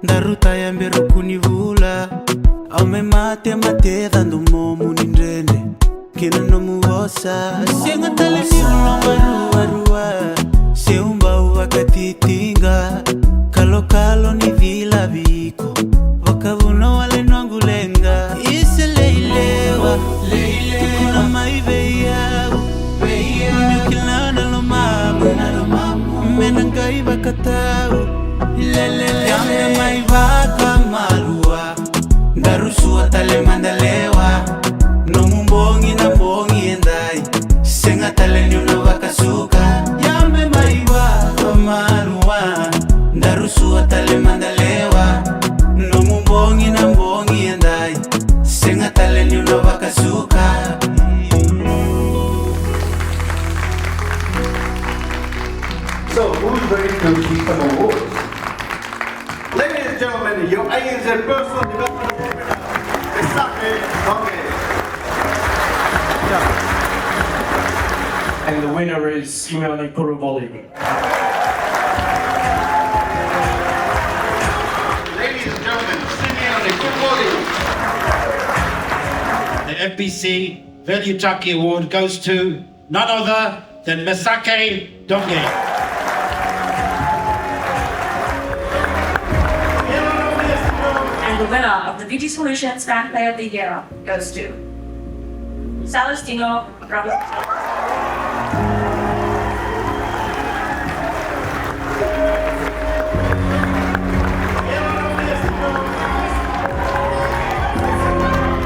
ndaruta yambero kunivula aume mate dando momu nindrende kina no muvosa senga tale ni rua seumba wakatitinga kalo ni vila viko wakavuno wale nwangulenga ise leilewa tukuna maiveya mikilana lo mamu menangai wakatau yambe maivaka malua ndarusua tale mandalewa no mumbongi na mbongi endai senga tale nyuna wakasuka yambe maivaka malua ndarusua tale mandalewa no mumbongi na mbongi endai senga tale nyuna wakasuka. So, who's ready to keep some awards? Ladies and gentlemen, your aims and personal development seminar, And the winner is Simeone Kuruvoli. Ladies and gentlemen, Simeone Kuruvoli. The FBC Veljutaki Award goes to none other than Misake Donge. The winner of the VT Solutions Fan Player of the Year goes to Celestino Robinson.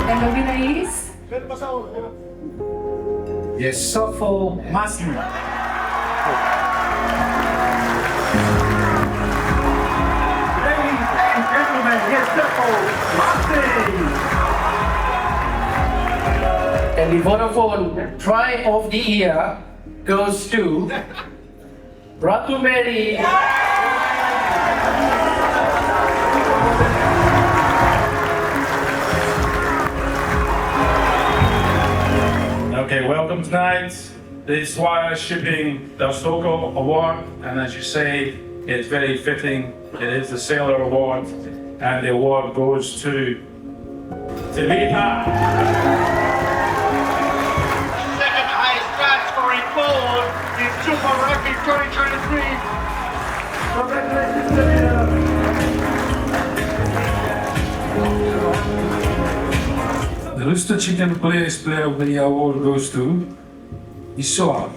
And the winner is Yesofo Massimo. And the Vodafone Try of the Year goes to Ratu Mary. Okay, welcome tonight. This is why I'm shipping the Stoko Award, and as you say, it's very fitting. It is the Sailor Award, and the award goes to Tabitha. Second highest drive scoring forward in Super Rugby 2023. Congratulations, Tabitha. The Rooster Chicken Players Player of the Year award goes to Isoa.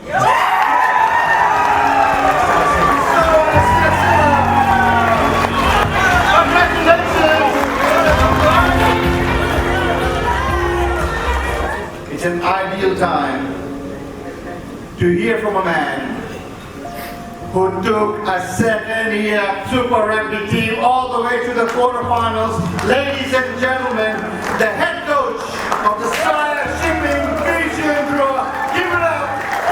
It's an ideal time to hear from a man who took a second-year Super Rugby team all the way to the quarterfinals. Ladies and gentlemen, the head coach of the Sire Shipping Fijian Drua. Give it up.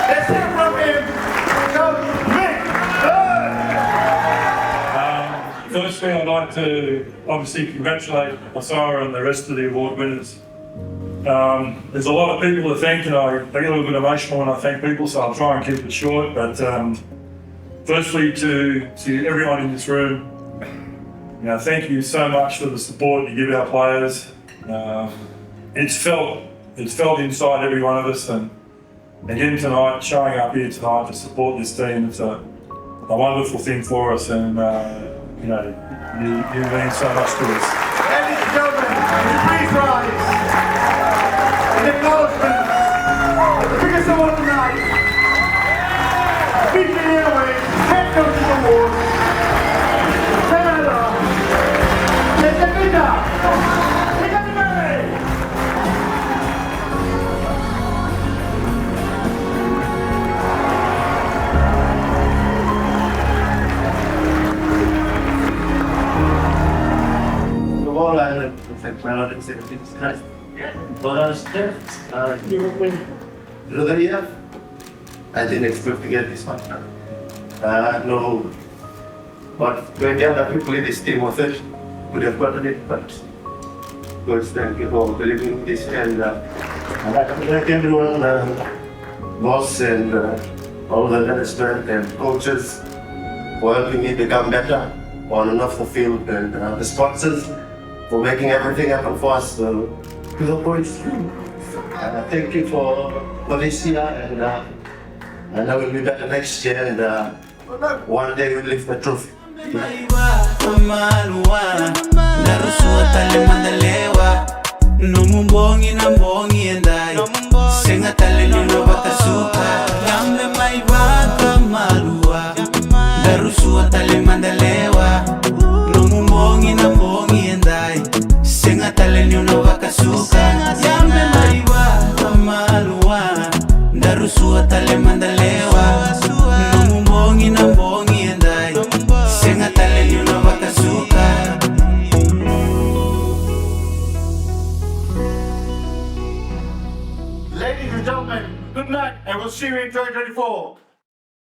Let's hear from him, Coach Mick Bird. Firstly, I'd like to obviously congratulate Osara and the rest of the award winners. There's a lot of people to thank, and I get a little bit emotional when I thank people, so I'll try and keep it short. But firstly, to everyone in this room, thank you so much for the support you give our players. It's felt inside every one of us, and again tonight, showing up here tonight to support this team, it's a wonderful thing for us, and you mean so much to us. Ladies and gentlemen, please rise. In acknowledgement of the biggest award tonight, Fiji Airways Head Coaching Award, Canada, Tabitha. I didn't expect to get this one. No, but when the other people in this team was it, would have gotten it, but God thank you for believing this, and I'd like to thank everyone, boss and all the management and coaches for helping me become better. on and off the field, and the sponsors for making everything happen for us. So, to the boys, thank you for this year, and I know we'll be better next year, and one day we'll lift the trophy. No mumbongi na mbongi endai Senga tale nino bakasuka Yambe maibaka malua Darusua tale mandalewa No mumbongi na mbongi endai Senga tale nino bakasuka Yambe maibaka malua Darusua tale mandalewa No mumbongi na mbongi endai Senga tale nino bakasuka Ladies and gentlemen, good night, and we'll see you in 2024.